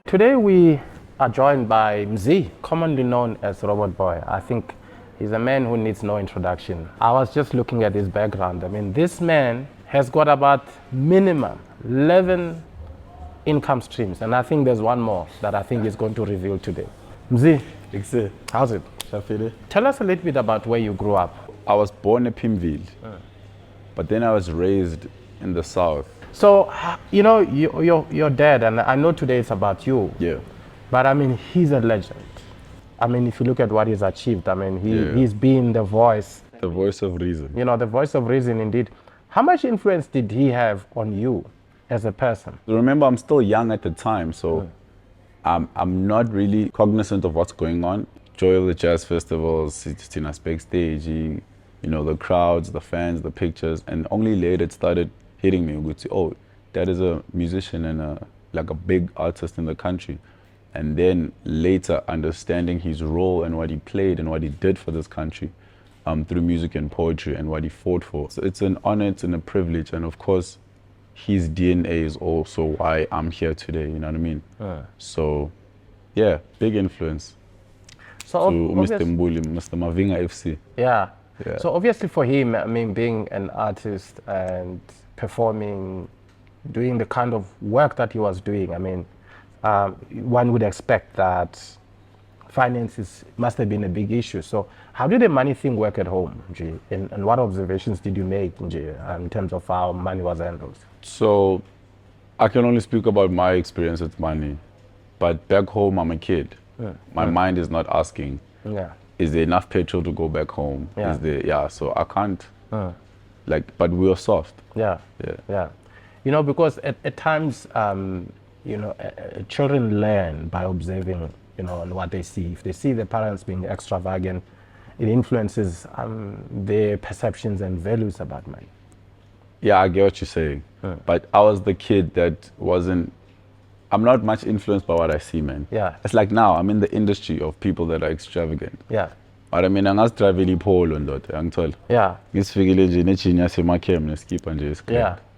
Today we are joined by Mzi, commonly known as Robot Boii. I think he's a man who needs no introduction. I was just looking at his background. I mean, this man has got about minimum 11 income streams, and I think there's one more that I think he's going to reveal today. Mzi, how's it? Tell us a little bit about where you grew up. I was born in Pimville, but then I was raised in the south. So, you know, your dad, and I know today it's about you. Yeah. But I mean, he's a legend. I mean, if you look at what he's achieved, I mean, he's been the voice. The voice of reason. You know, the voice of reason indeed. How much influence did he have on you as a person? Remember, I'm still young at the time, so I'm not really cognizant of what's going on. Joy of the Jazz Festivals, sitting at backstage, you know, the crowds, the fans, the pictures, and only later it started hitting me. Would say, oh, that is a musician and like a big artist in the country. And then later understanding his role and what he played and what he did for this country through music and poetry and what he fought for. So it's an honor, it's a privilege, and of course, his DNA is also why I'm here today, you know what I mean? So, yeah, big influence. So to Mr. Mbuli, Mr. Mavinga FC. Yeah. Yeah. So obviously for him, I mean, being an artist and performing, doing the kind of work that he was doing, I mean, one would expect that finances must have been a big issue. So how did the money thing work at home, G? And what observations did you make, G, in terms of how money was handled? So I can only speak about my experience with money, but back home I'm a kid. My mind is not asking, is there enough petrol to go back home? Is there, so I can't, but we were soft. Yeah. You know, because at times, you know, children learn by observing, you know, and what they see. If they see their parents being extravagant, it influences their perceptions and values about money. Yeah, I get what you're saying. But I was the kid that I'm not much influenced by what I see, man. Yeah. It's like now, I'm in the industry of people that are extravagant. Yeah. But I mean, I'm not traveling polo and that, I'm told. Yeah.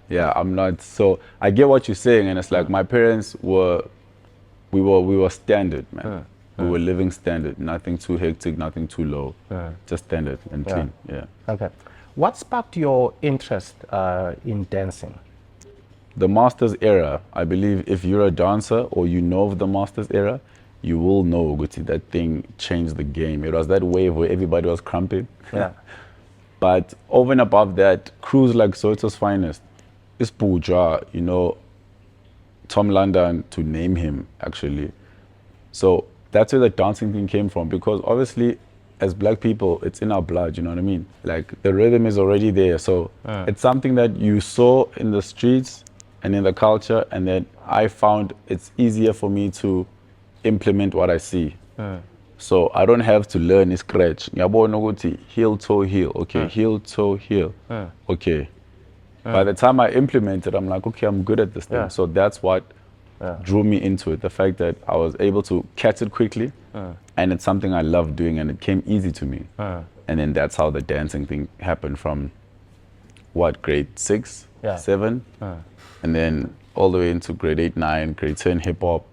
Yeah, I'm not, so I get what you're saying, and it's like my parents we were standard, man. We were living standard, nothing too hectic, nothing too low, just standard and clean, Okay. What sparked your interest in dancing? The Masters era, I believe if you're a dancer or you know of the Masters era, you will know that thing changed the game. It was that wave where everybody was cramping. Yeah. But over and above that, crews like Soweto's Finest, Ispuja, you know, Tom London, to name him, actually. So that's where the dancing thing came from, because obviously, as black people, it's in our blood, you know what I mean? Like, the rhythm is already there. So it's something that you saw in the streets and in the culture, and then I found it's easier for me to implement what I see. So I don't have to learn scratch. Heel, toe, heel. Okay, heel, toe, heel. Okay. By the time I implement it, I'm like, okay, I'm good at this thing. So that's what drew me into it. The fact that I was able to catch it quickly, and it's something I love doing, and it came easy to me. And then that's how the dancing thing happened from, grade 6, 7? And then all the way into grade 8, 9, grade 10 hip hop.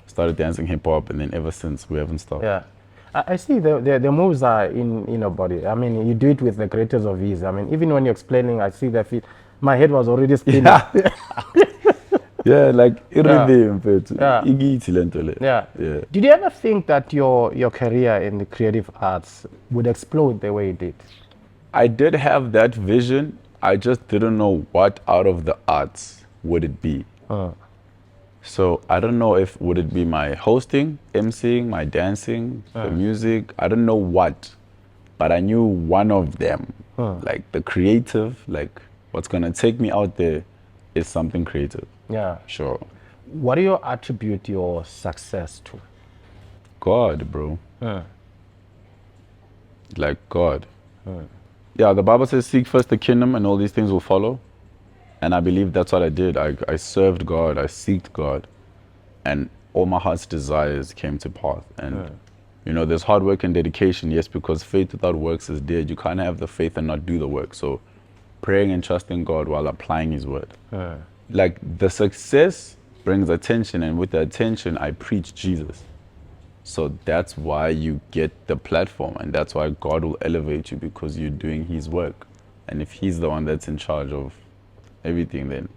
Started dancing hip hop, and then ever since we haven't stopped. Yeah. I see the moves are in your body. I mean, you do it with the greatest of ease. I mean, even when you're explaining, I see the feet. My head was already spinning. Yeah, like rhythm. Yeah. Did you ever think that your career in the creative arts would explode the way it did? I did have that vision. I just didn't know what out of the arts would it be. So I don't know if would it be my hosting, emceeing, my dancing, the music. I don't know what, but I knew one of them, like the creative, like what's gonna take me out there is something creative. Yeah. Sure. What do you attribute your success to? God, bro. Like God. Yeah, the Bible says, seek first the kingdom and all these things will follow. And I believe that's what I did. I served God, I seeked God, and all my heart's desires came to pass. And you know, there's hard work and dedication, yes, because faith without works is dead. You can't have the faith and not do the work. So praying and trusting God while applying His word. Like the success brings attention, and with the attention, I preach Jesus. So that's why you get the platform, and that's why God will elevate you, because you're doing His work. And if He's the one that's in charge of everything, then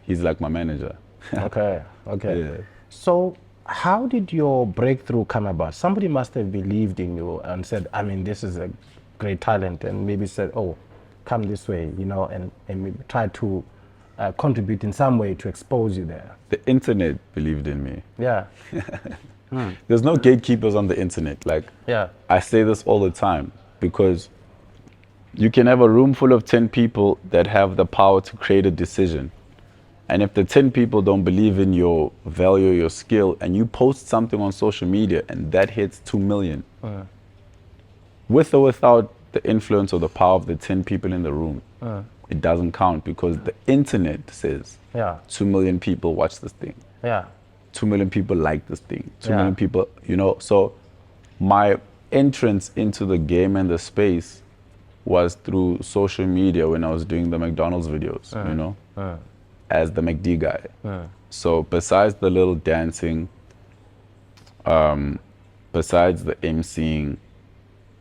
He's like my manager. Okay. Yeah. So how did your breakthrough come about? Somebody must have believed in you and said, I mean, this is a great talent, and maybe said, oh, come this way, and maybe try to contribute in some way to expose you there. The internet believed in me. Yeah. There's no gatekeepers on the internet. Like, Yeah. I say this all the time, because you can have a room full of 10 people that have the power to create a decision. And if the 10 people don't believe in your value, your skill, and you post something on social media and that hits 2 million, with or without the influence or the power of the 10 people in the room, it doesn't count, because the internet says 2 million people watch this thing. Yeah. 2 million people like this thing. 2 Yeah. million people, So my entrance into the game and the space was through social media when I was doing the McDonald's videos, as the McD guy. So besides the little dancing, besides the MCing,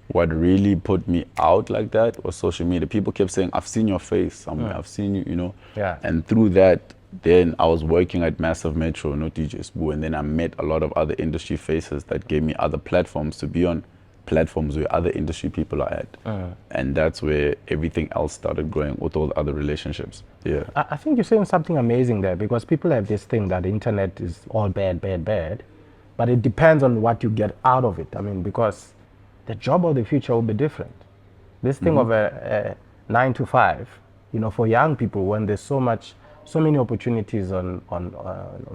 what really put me out like that was social media. People kept saying, I've seen your face somewhere, I've seen you, Yeah. And through that, then I was working at Massive Metro, not DJ Spoo, and then I met a lot of other industry faces that gave me other platforms to be on, platforms where other industry people are at. And that's where everything else started growing, with all the other relationships. Yeah. I think you're saying something amazing there, because people have this thing that the internet is all bad, but it depends on what you get out of it. I mean, because the job of the future will be different. This thing of a 9 to 5, for young people, when there's so many opportunities on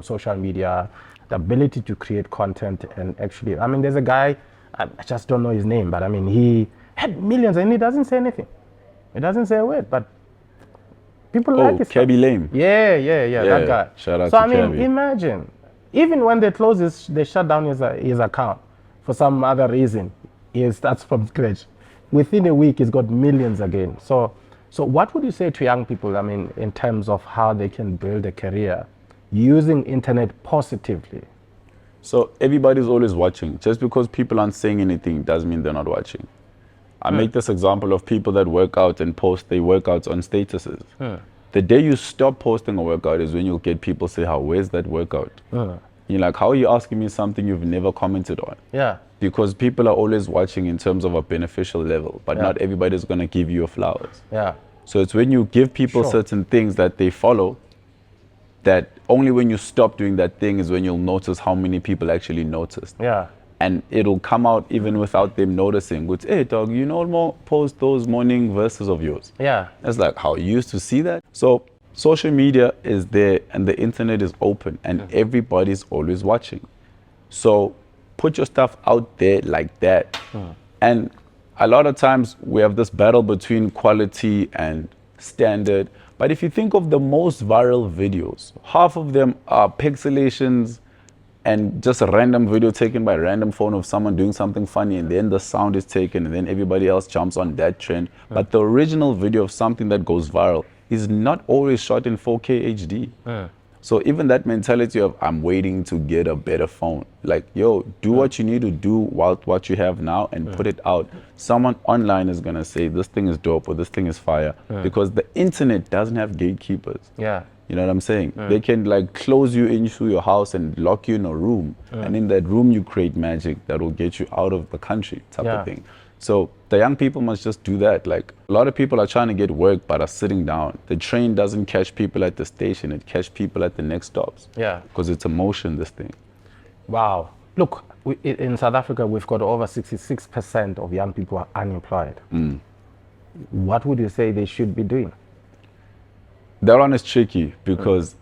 social media, the ability to create content, and actually, I mean, there's a guy, I just don't know his name, but I mean, he had millions and he doesn't say anything. He doesn't say a word, but people like his stuff. Cabby Lame. Yeah, that guy. Shout out so to I mean, Cabby. imagine, even when they close they shut down his account for some other reason, he starts from scratch. Within a week, he's got millions again. So what would you say to young people, I mean, in terms of how they can build a career using internet positively? So everybody's always watching. Just because people aren't saying anything doesn't mean they're not watching. I make this example of people that work out and post their workouts on statuses. The day you stop posting a workout is when you'll get people say, where's that workout? You're like, how are you asking me something you've never commented on? Yeah. Because people are always watching in terms of a beneficial level, but not everybody's going to give you your flowers. Yeah. So it's when you give people certain things that they follow, that only when you stop doing that thing is when you'll notice how many people actually noticed. Yeah. And it'll come out even without them noticing. Which, hey dog, post those morning verses of yours. Yeah. It's like, how you used to see that? So social media is there and the internet is open and everybody's always watching. So put your stuff out there like that. And a lot of times we have this battle between quality and standard. But if you think of the most viral videos, half of them are pixelations and just a random video taken by a random phone of someone doing something funny, and then the sound is taken and then everybody else jumps on that trend. But the original video of something that goes viral is not always shot in 4K HD. So even that mentality of I'm waiting to get a better phone, like, yo, do what you need to do while what you have now and put it out. Someone online is gonna say this thing is dope or this thing is fire, because the internet doesn't have gatekeepers. Yeah. You know what I'm saying? They can like close you into your house and lock you in a room, and in that room you create magic that will get you out of the country type of thing. So the young people must just do that. Like, a lot of people are trying to get work but are sitting down. The train doesn't catch people at the station, it catches people at the next stops. Yeah. Because it's emotion, this thing. Wow. Look, in South Africa, we've got over 66% of young people are unemployed. What would you say they should be doing? That one is tricky because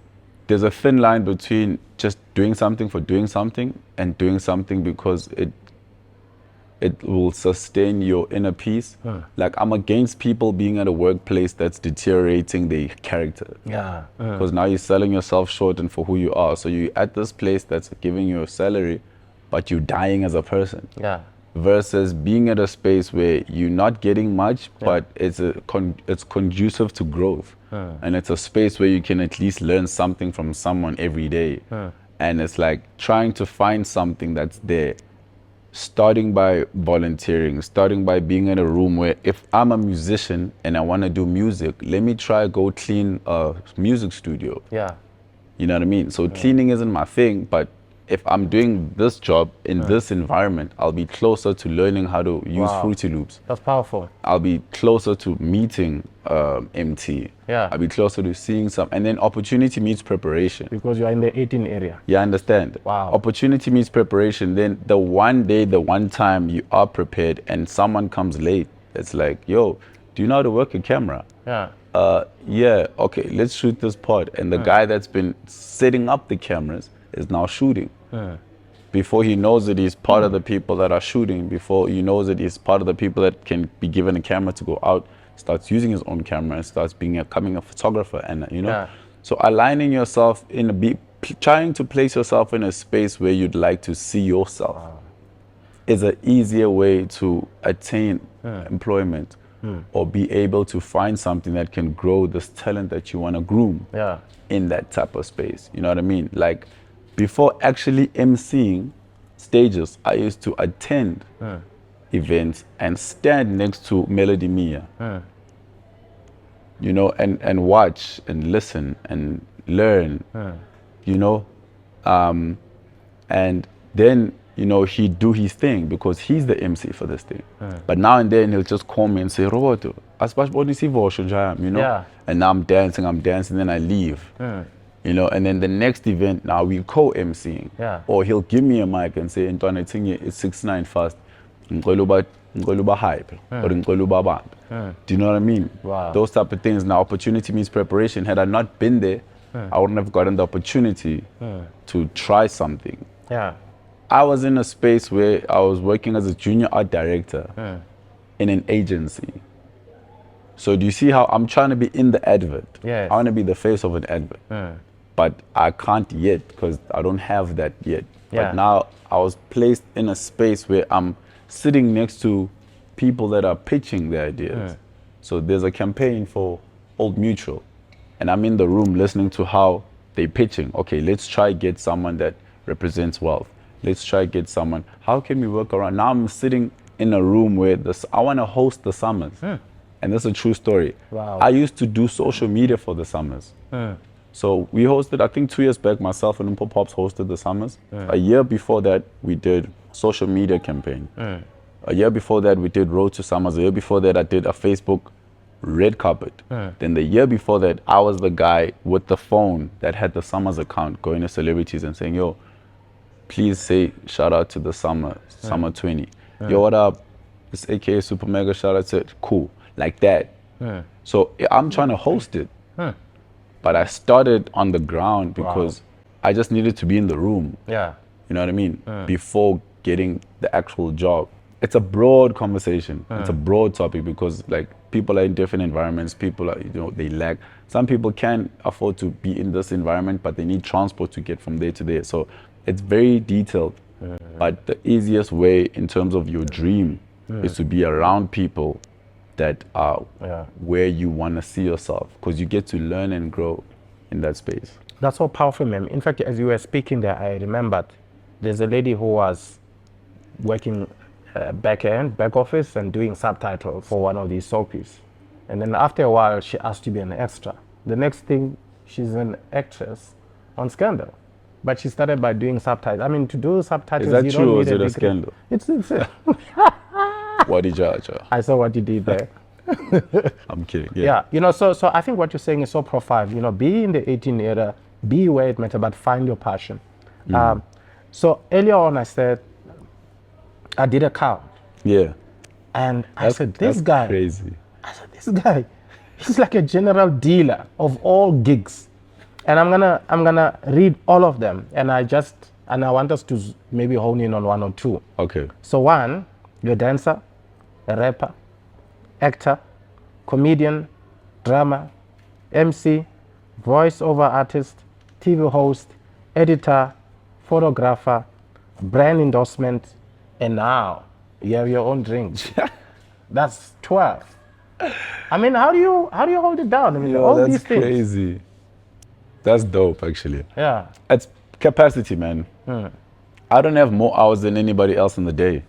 there's a thin line between just doing something for doing something and doing something because it will sustain your inner peace. Like, I'm against people being at a workplace that's deteriorating their character. Yeah. Because now you're selling yourself short and for who you are. So you're at this place that's giving you a salary, but you're dying as a person. Yeah. versus being at a space where you're not getting much, but it's conducive to growth. And it's a space where you can at least learn something from someone every day. And it's like trying to find something that's there, starting by volunteering, starting by being in a room where if I'm a musician and I want to do music, let me try go clean a music studio. Yeah. You know what I mean? So cleaning isn't my thing, but if I'm doing this job in this environment, I'll be closer to learning how to use Fruity Loops. That's powerful. I'll be closer to meeting MT. Yeah. I'll be closer to seeing some, and then opportunity meets preparation. Because you are in the 18 area. Yeah, I understand. Wow. Opportunity meets preparation. Then the one day, the one time you are prepared and someone comes late, it's like, yo, do you know how to work a camera? Yeah. Yeah, okay, let's shoot this part. And the guy that's been setting up the cameras is now shooting. Before he knows it, he's part of the people that are shooting. Before he knows it, he's part of the people that can be given a camera to go out, starts using his own camera and starts becoming a photographer. And so aligning yourself trying to place yourself in a space where you'd like to see yourself is an easier way to attain employment or be able to find something that can grow this talent that you want to groom in that type of space. You know what I mean? Like, before actually emceeing stages, I used to attend events and stand next to Melody Mia, and watch and listen and learn, and then, he'd do his thing because he's the MC for this thing. But now and then he'll just call me and say, Roboto, and now I'm dancing, then I leave. And then the next event, now we co-MCing. Or he'll give me a mic and say, it's 6-9 fast. Hype. Or do you know what I mean? Wow. Those type of things. Now, opportunity means preparation. Had I not been there, I wouldn't have gotten the opportunity to try something. I was in a space where I was working as a junior art director in an agency. So do you see how I'm trying to be in the advert? Yes. I want to be the face of an advert. But I can't yet because I don't have that yet. But now I was placed in a space where I'm sitting next to people that are pitching their ideas. So there's a campaign for Old Mutual. And I'm in the room listening to how they're pitching. Okay, let's try get someone that represents wealth. Let's try get someone. How can we work around? Now I'm sitting in a room where I want to host the summers. And that's a true story. Wow. I used to do social media for the summers. So we hosted, I think 2 years back, myself and Umpo Pops hosted the summers. A year before that, we did social media campaign. A year before that, we did Road to Summers. A year before that, I did a Facebook red carpet. Then the year before that, I was the guy with the phone that had the Summers account going to celebrities and saying, yo, please say shout out to the Summer 20. Yo, what up? It's AKA Super Mega, shout out to it. Cool. Like that. So I'm trying to host it. But I started on the ground because I just needed to be in the room. You know what I mean? Before getting the actual job. It's a broad conversation. It's a broad topic because like people are in different environments. People are, they lack. Some people can afford to be in this environment, but they need transport to get from there to there. So it's very detailed. But the easiest way in terms of your dream is to be around people that are where you want to see yourself, because you get to learn and grow in that space. That's so powerful, ma'am. In fact, as you were speaking there, I remembered there's a lady who was working back office and doing subtitles for one of these soapies. And then after a while, she asked to be an extra. The next thing, she's an actress on Scandal. But she started by doing subtitles. I mean, to do subtitles, is that you true, don't or need is it a degree. scandal? It's What did you I saw what you did there. I'm kidding. Yeah, so I think what you're saying is so profound. Be in the 18 era, be where it matters, but find your passion. So earlier on, I said, I did a count. And I said, this guy, crazy. I said, this guy, he's like a general dealer of all gigs. And I'm gonna read all of them. And I want us to maybe hone in on one or two. Okay. So one, you're a dancer, a rapper, actor, comedian, drummer, MC, voice-over artist, TV host, editor, photographer, brand endorsement, and now You have your own drink. That's 12. I mean, how do you hold it down? I mean, all that's these things. crazy. That's dope, actually. Yeah. It's capacity, man. I don't have more hours than anybody else in the day.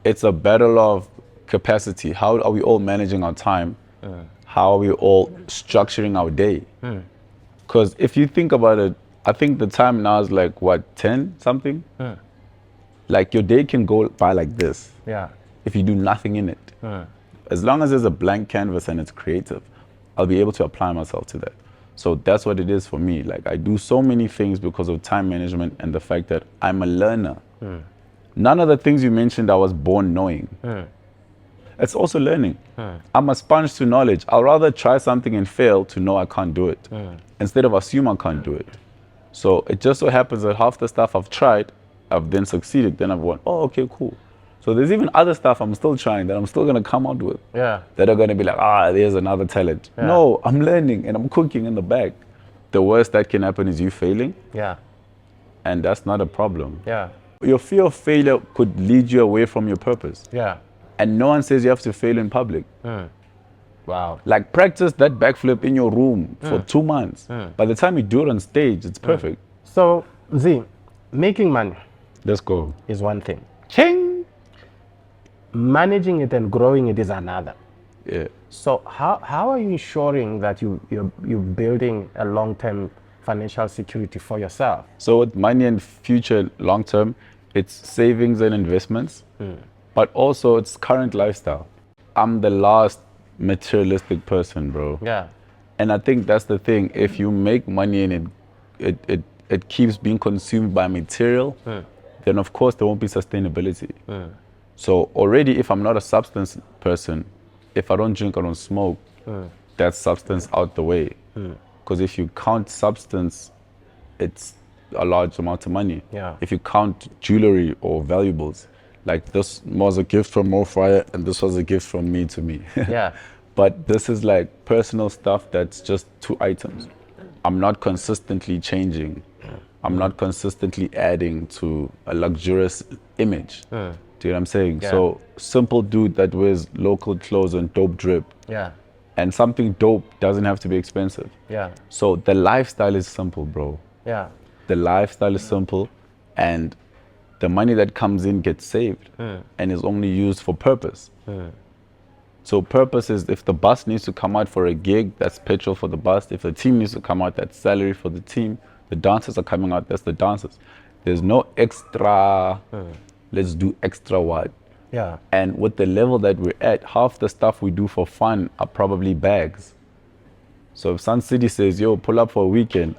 It's a battle of capacity. How are we all managing our time? How are we all structuring our day? Because if you think about it, I think the time now is like, what, 10 something? Like your day can go by like this Yeah. if you do nothing in it. As long as there's a blank canvas and it's creative, I'll be able to apply myself to that. So that's what it is for me. Like I do so many things because of time management and the fact that I'm a learner. None of the things you mentioned I was born knowing. It's also learning. I'm a sponge to knowledge. I'll rather try something and fail to know I can't do it instead of assume I can't do it. So it just so happens that half the stuff I've tried, I've then succeeded. Then I've gone, oh, okay, cool. So there's even other stuff I'm still trying that I'm still going to come out with. Yeah. That are going to be like, there's another talent. Yeah. No, I'm learning and I'm cooking in the back. The worst that can happen is you failing. Yeah. And that's not a problem. Yeah. Your fear of failure could lead you away from your purpose. Yeah. And no one says you have to fail in public. Wow. Like practice that backflip in your room for 2 months. By the time you do it on stage, it's perfect. So, Z, making money Let's go. is one thing. Ching! Managing it and growing it is another. Yeah. So how are you ensuring that you're building a long-term financial security for yourself? So with money and future long term, it's savings and investments, but also it's current lifestyle. I'm the last materialistic person, bro. Yeah. And I think that's the thing. If you make money and it keeps being consumed by material, then of course there won't be sustainability. So already if I'm not a substance person, if I don't drink, I don't smoke, that's substance out the way. Because if you count substance, it's a large amount of money. Yeah. If you count jewelry or valuables, like this was a gift from Morfire and this was a gift from me to me. Yeah. But this is like personal stuff that's just 2 items. I'm not consistently changing. I'm not consistently adding to a luxurious image. Do you know what I'm saying? Yeah. So simple dude that wears local clothes and dope drip. Yeah. And something dope doesn't have to be expensive. Yeah. So the lifestyle is simple, bro. Yeah. The lifestyle is simple and the money that comes in gets saved and is only used for purpose. So purpose is if the bus needs to come out for a gig, that's petrol for the bus. If the team needs to come out, that's salary for the team. The dancers are coming out, that's the dancers. There's no extra, let's do extra what. Yeah. And with the level that we're at, half the stuff we do for fun are probably bags. So if Sun City says, yo, pull up for a weekend,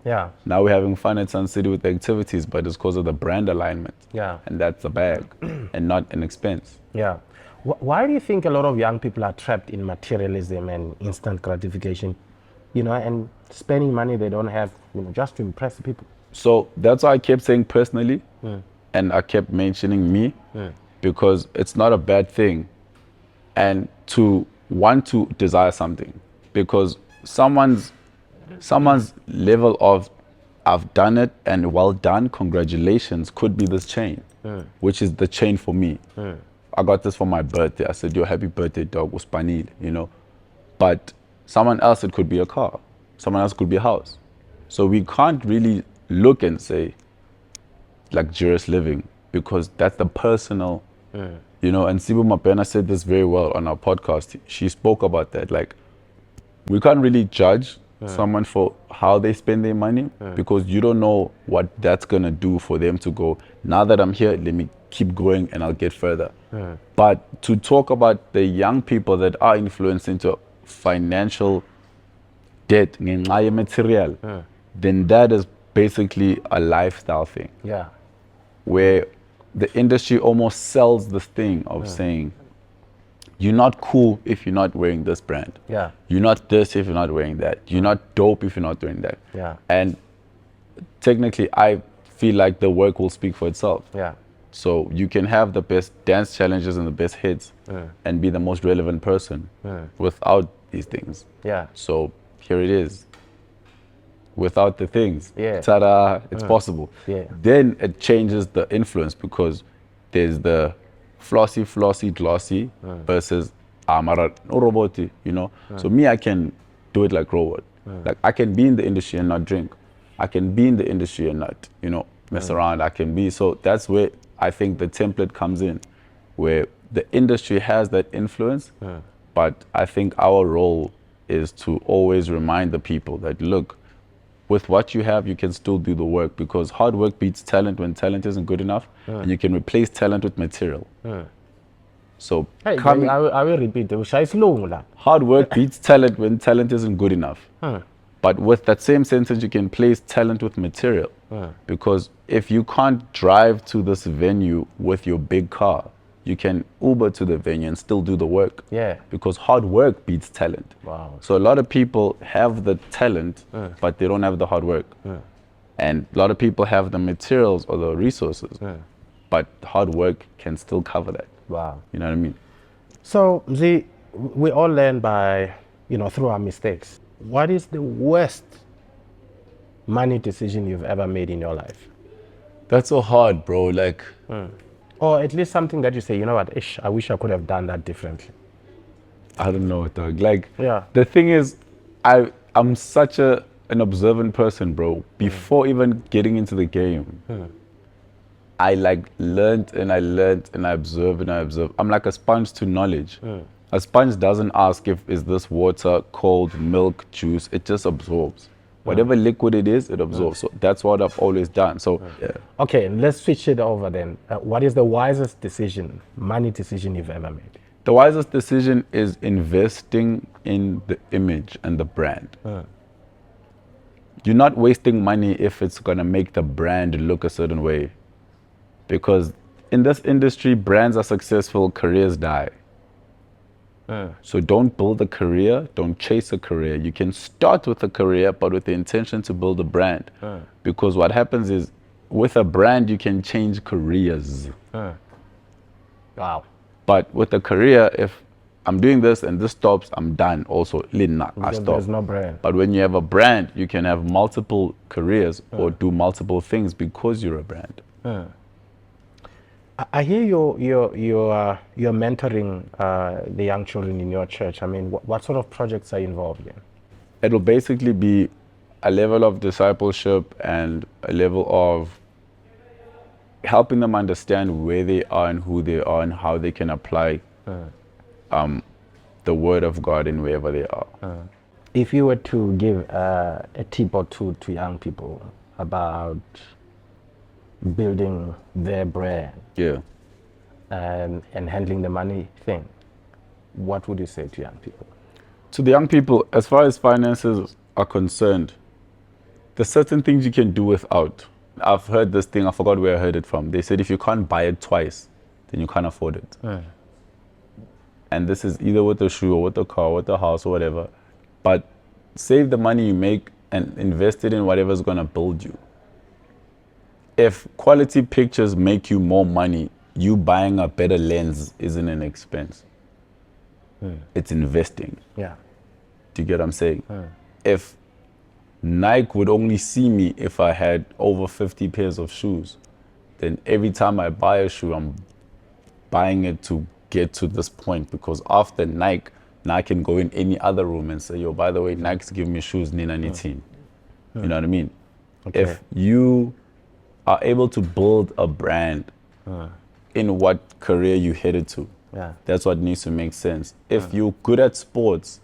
Yeah. now we're having fun at Sun City with the activities, but it's because of the brand alignment. Yeah. And that's a bag and not an expense. Yeah. Why do you think a lot of young people are trapped in materialism and instant gratification, and spending money they don't have, just to impress people? So that's why I kept saying personally, and I kept mentioning me, because it's not a bad thing. And to want to desire something, because someone's level of I've done it and well done, congratulations, could be this chain, which is the chain for me. I got this for my birthday. I said, yo, happy birthday, dog, uspanil, But someone else, it could be a car. Someone else could be a house. So we can't really look and say luxurious living, because that's the personal, and Sibu Mapena said this very well on our podcast. She spoke about that. Like, we can't really judge someone for how they spend their money, because you don't know what that's gonna do for them to go, now that I'm here, let me keep going and I'll get further. But to talk about the young people that are influenced into financial debt, ngenxa ye material, then that is basically a lifestyle thing. Yeah. Where the industry almost sells this thing of saying, you're not cool if you're not wearing this brand. Yeah. You're not this if you're not wearing that. You're not dope if you're not doing that. Yeah. And technically, I feel like the work will speak for itself. Yeah. So you can have the best dance challenges and the best hits and be the most relevant person without these things. Yeah. So here it is. Without the things. Yeah. Ta-da, it's possible. Yeah. Then it changes the influence, because there's the flossy, glossy versus no robot, you know. So me, I can do it like robot. Like I can be in the industry and not drink. I can be in the industry and not, you know, mess around. I can be, so that's where I think the template comes in, where the industry has that influence, but I think our role is to always remind the people that, look, with what you have, you can still do the work, because hard work beats talent when talent isn't good enough, and you can replace talent with material. So Hey, I will repeat. hard work beats talent when talent isn't good enough. But with that same sentence, you can place talent with material. Because if you can't drive to this venue with your big car, you can Uber to the venue and still do the work. Yeah. Because hard work beats talent. Wow. So a lot of people have the talent, but they don't have the hard work. And a lot of people have the materials or the resources, but hard work can still cover that. Wow. You know what I mean? So, Mzi, we all learn by, you know, through our mistakes. What is the worst money decision you've ever made in your life? That's so hard, bro. Like, Or at least something that you say, you know what, I wish I could have done that differently. I don't know, dog. Like, Yeah. the thing is, I'm such an observant person, bro. Before even getting into the game, I like learned and I observe and I observe. I'm like a sponge to knowledge. A sponge doesn't ask is this water, cold, milk, juice. It just absorbs. Whatever liquid it is, it absorbs. So that's what I've always done. So yeah. Okay, let's switch it over then. What is the wisest money decision you've ever made? The wisest decision is investing in the image and the brand. You're not wasting money if it's gonna make the brand look a certain way. Because in this industry, brands are successful, careers die. So don't build a career, don't chase a career. You can start with a career, but with the intention to build a brand. Because what happens is, with a brand, you can change careers. Wow. But with a career, if I'm doing this and this stops, I'm done. Also, I stop. There's no brand. But when you have a brand, you can have multiple careers or do multiple things because you're a brand. I hear you're mentoring the young children in your church. I mean, what sort of projects are you involved in? It'll basically be a level of discipleship and a level of helping them understand where they are and who they are and how they can apply the word of God in wherever they are. If you were to give a tip or two to young people about building their brand, Yeah. and handling the money thing, what would you say to young people? To the young people, as far as finances are concerned, there's certain things you can do without. I've heard this thing, I forgot where I heard it from. They said if you can't buy it twice, then you can't afford it. And this is either with the shoe or with the car, with the house or whatever. But save the money you make and invest it in whatever's gonna build you. If quality pictures make you more money, you buying a better lens isn't an expense. It's investing. Yeah. Do you get what I'm saying? If Nike would only see me if I had over 50 pairs of shoes, then every time I buy a shoe, I'm buying it to get to this point, because after Nike, now I can go in any other room and say, yo, by the way, Nike's giving me shoes, Nina Nitin. You know what I mean? Okay. If you are able to build a brand in what career you headed to, that's what needs to make sense. If you're good at sports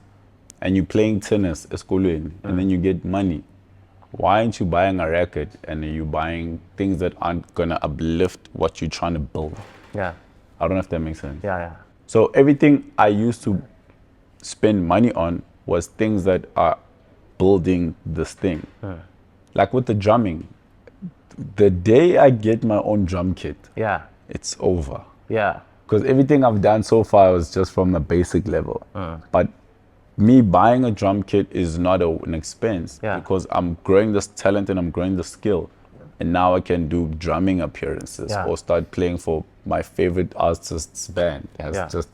and you're playing tennis, and then you get money, why aren't you buying a racket and you buying things that aren't gonna uplift what you're trying to build? Yeah. I don't know if that makes sense. Yeah. So everything I used to spend money on was things that are building this thing. Like with the drumming, the day I get my own drum kit, it's over. Yeah. Because everything I've done so far was just from the basic level. But me buying a drum kit is not an expense, because I'm growing this talent and I'm growing the skill. And now I can do drumming appearances or start playing for my favorite artist's band as just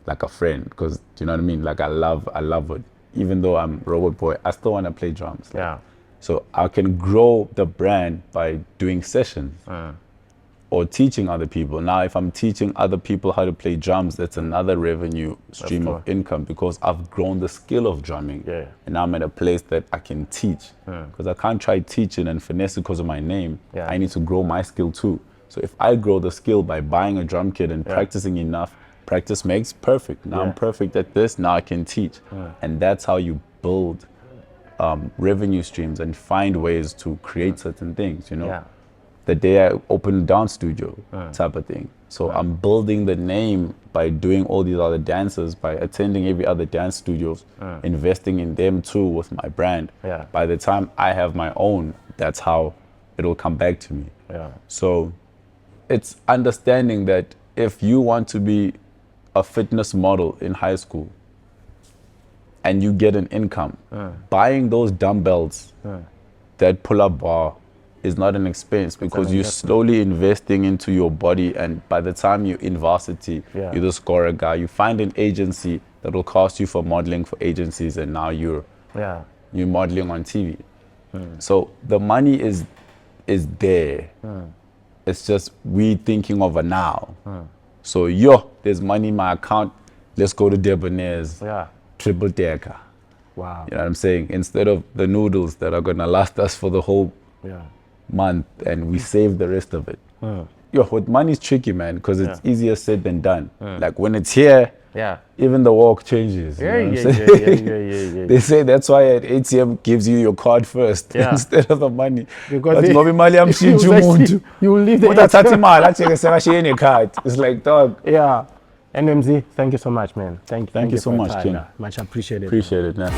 like a friend. Because, do you know what I mean? Like I love it. Even though I'm Robot Boii, I still want to play drums. So I can grow the brand by doing sessions. or teaching other people. Now, if I'm teaching other people how to play drums, that's another revenue stream of income because I've grown the skill of drumming. Yeah. And now I'm at a place that I can teach. Because I can't try teaching and finesse because of my name. Yeah. I need to grow my skill too. So if I grow the skill by buying a drum kit and practicing enough, practice makes perfect. Now I'm perfect at this, now I can teach. And that's how you build revenue streams and find ways to create certain things, you know. Yeah. The day I opened a dance studio type of thing. So I'm building the name by doing all these other dances, by attending every other dance studios, investing in them too with my brand. Yeah. By the time I have my own, that's how it'll come back to me. Yeah. So it's understanding that if you want to be a fitness model in high school and you get an income, buying those dumbbells, that pull-up bar, is not an expense because you're slowly investing into your body, and by the time you're in varsity, you're the scorer guy. You find an agency that will cost you for modeling for agencies, and now you're modeling on TV. So the money is there. It's just we thinking of a now. So there's money in my account. Let's go to Debonair's triple decker. Wow. You know what I'm saying? Instead of the noodles that are gonna last us for the whole month, and we save the rest of it. With money is tricky, man, because it's easier said than done. Like when it's here, even the walk changes. You know what I'm saying? They say that's why at ATM gives you your card first instead of the money. Because you will leave the card. It's like, dog. Yeah. NMZ, thank you so much, man. Thank you so for your much, time. King. Much appreciated. Appreciate it, man.